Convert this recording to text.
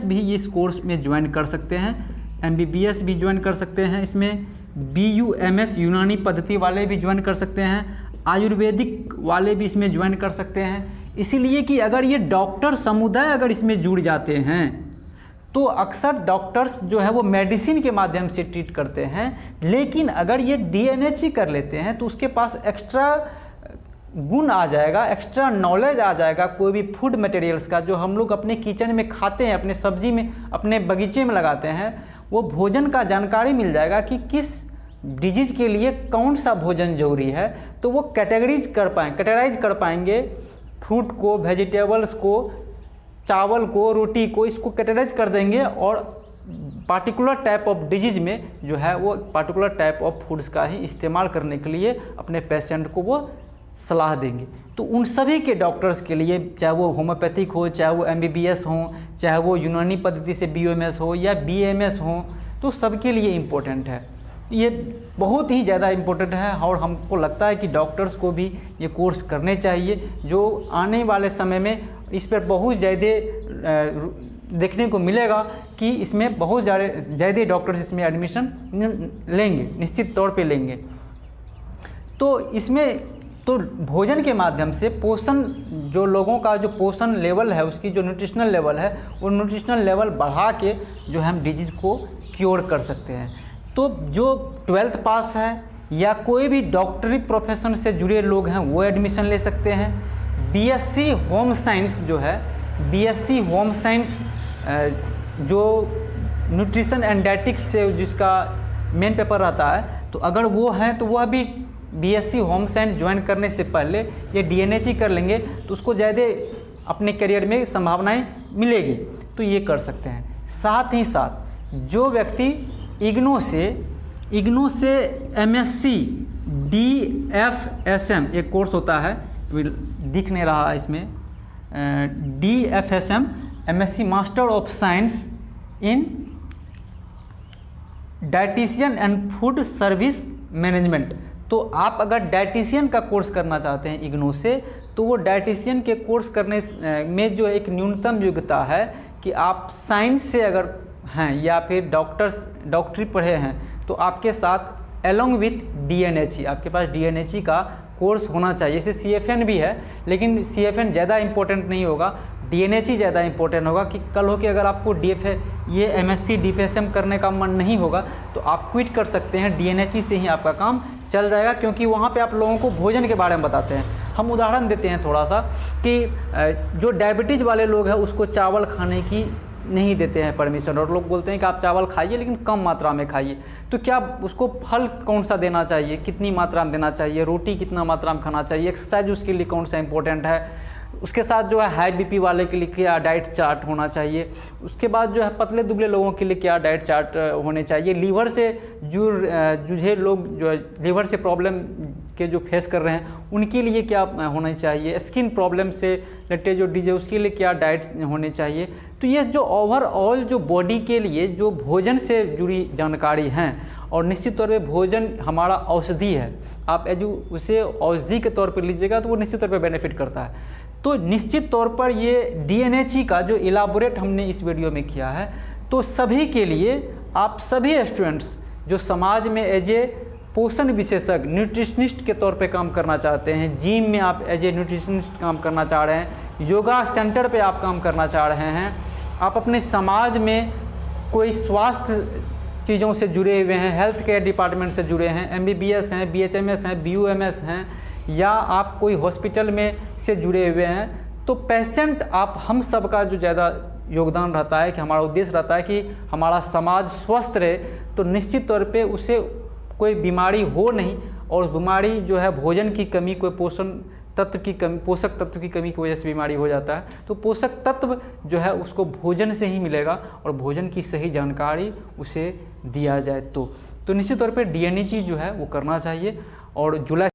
भी इस कोर्स में ज्वाइन कर सकते हैं, MBBS भी ज्वाइन कर सकते हैं, इसमें BUMS यूनानी पद्धति वाले भी ज्वाइन कर सकते हैं, आयुर्वेदिक वाले भी इसमें ज्वाइन कर सकते हैं। इसीलिए कि अगर ये डॉक्टर समुदाय अगर इसमें जुड़ जाते हैं तो अक्सर डॉक्टर्स जो है वो मेडिसिन के माध्यम से ट्रीट करते हैं, लेकिन अगर ये DNH कर लेते हैं तो उसके पास एक्स्ट्रा गुण आ जाएगा, एक्स्ट्रा नॉलेज आ जाएगा कोई भी फूड मटेरियल्स का जो हम लोग अपने किचन में खाते हैं, अपने सब्जी में, अपने बगीचे में लगाते हैं। वो भोजन का जानकारी मिल जाएगा कि किस डिजीज़ के लिए कौन सा भोजन जरूरी है, तो वो कैटेगराइज कर पाएंगे फ्रूट को, वेजिटेबल्स को, चावल को, रोटी को, इसको कैटेगराइज कर देंगे और पार्टिकुलर टाइप ऑफ डिजीज़ में जो है वो पार्टिकुलर टाइप ऑफ फूड्स का ही इस्तेमाल करने के लिए अपने पेशेंट को वो सलाह देंगे। तो उन सभी के डॉक्टर्स के लिए, चाहे वो होम्योपैथिक हो, चाहे वो MBBS हो, चाहे वो यूनानी पद्धति से BUMS हो या BAMS हो, तो सबके लिए इम्पोर्टेंट है। ये बहुत ही ज़्यादा इम्पोर्टेंट है और हमको लगता है कि डॉक्टर्स को भी ये कोर्स करने चाहिए, जो आने वाले समय में इस पर बहुत ज़्यादा देखने को मिलेगा कि इसमें बहुत ज़्यादा डॉक्टर्स इसमें एडमिशन लेंगे, निश्चित तौर पे लेंगे। तो इसमें तो भोजन के माध्यम से पोषण, जो लोगों का जो पोषण लेवल है, उसकी जो न्यूट्रिशनल लेवल है, वो न्यूट्रिशनल लेवल बढ़ा के जो हम डिजीज़ को क्योर कर सकते हैं। तो जो 12th पास है या कोई भी डॉक्टरी प्रोफेशन से जुड़े लोग हैं वो एडमिशन ले सकते हैं। BSc होम साइंस जो है, BSc होम साइंस जो न्यूट्रिशन एंड डाइटिक्स से जिसका मेन पेपर रहता है, तो अगर वो है तो वह भी BSc होम साइंस ज्वाइन करने से पहले ये DNH कर लेंगे तो उसको ज़्यादा अपने करियर में संभावनाएं मिलेगी, तो ये कर सकते हैं। साथ ही साथ जो व्यक्ति इग्नो से MSc DFSM एक कोर्स होता है, दिख नहीं रहा इसमें, DFSM MSc master of science in dietitian and food service management. तो आप अगर डाइटिशियन का कोर्स करना चाहते हैं इग्नो से, तो वो डाइटिशियन के कोर्स करने में जो एक न्यूनतम योग्यता है कि आप साइंस से अगर हैं या फिर डॉक्टरी पढ़े हैं, तो आपके साथ एलोंग विथ DNH आपके पास DNH का कोर्स होना चाहिए। जैसे CFN भी है, लेकिन CFN ज़्यादा इम्पोर्टेंट नहीं होगा, DNH ज़्यादा इम्पोर्टेंट होगा। कि कल हो के अगर आपको ये MSc DFSM करने का मन नहीं होगा तो आप क्विट कर सकते हैं, DNH से ही आपका काम चल जाएगा, क्योंकि वहाँ पे आप लोगों को भोजन के बारे में बताते हैं। हम उदाहरण देते हैं थोड़ा सा कि जो डायबिटीज़ वाले लोग हैं उसको चावल खाने की नहीं देते हैं परमिशन, और लोग बोलते हैं कि आप चावल खाइए लेकिन कम मात्रा में खाइए। तो क्या उसको फल कौन सा देना चाहिए, कितनी मात्रा में देना चाहिए, रोटी कितना मात्रा में खाना चाहिए, एक्सरसाइज उसके लिए कौन सा इंपॉर्टेंट है, उसके साथ जो है हाई BP वाले के लिए क्या डाइट चार्ट होना चाहिए, उसके बाद जो है पतले दुबले लोगों के लिए क्या डाइट चार्ट होने चाहिए, लीवर से जूझे लोग जो लीवर से प्रॉब्लम के जो फेस कर रहे हैं उनके लिए क्या होना चाहिए, स्किन प्रॉब्लम से रिलेटेड जो डिजीज उसके लिए क्या डाइट होने चाहिए। तो ये जो ओवरऑल जो बॉडी के लिए जो भोजन से जुड़ी जानकारी हैं, और निश्चित तौर पे भोजन हमारा औषधि है, आप उसे औषधि के तौर पर लीजिएगा तो वो निश्चित तौर पर बेनिफिट करता है। तो निश्चित तौर पर ये DNH का जो इलाबोरेट हमने इस वीडियो में किया है, तो सभी के लिए, आप सभी स्टूडेंट्स जो समाज में एज ए पोषण विशेषज्ञ न्यूट्रिशनिस्ट के तौर पे काम करना चाहते हैं, जिम में आप एज ए न्यूट्रिशनिस्ट काम करना चाह रहे हैं, योगा सेंटर पे आप काम करना चाह रहे हैं, आप अपने समाज में कोई स्वास्थ्य चीज़ों से जुड़े हुए हैं, हेल्थ केयर डिपार्टमेंट से जुड़े हैं, MBBS हैं, BHMS हैं, BUMS हैं, या आप कोई हॉस्पिटल में से जुड़े हुए हैं, तो पेशेंट आप हम सब का जो ज़्यादा योगदान रहता है कि हमारा उद्देश्य रहता है कि हमारा समाज स्वस्थ रहे, तो निश्चित तौर पे उसे कोई बीमारी हो नहीं, और बीमारी जो है भोजन की कमी, कोई पोषक तत्व की कमी की वजह से बीमारी हो जाता है। तो पोषक तत्व जो है उसको भोजन से ही मिलेगा, और भोजन की सही जानकारी उसे दिया जाए तो निश्चित तौर पे DNH जो है वो करना चाहिए। और जुलाई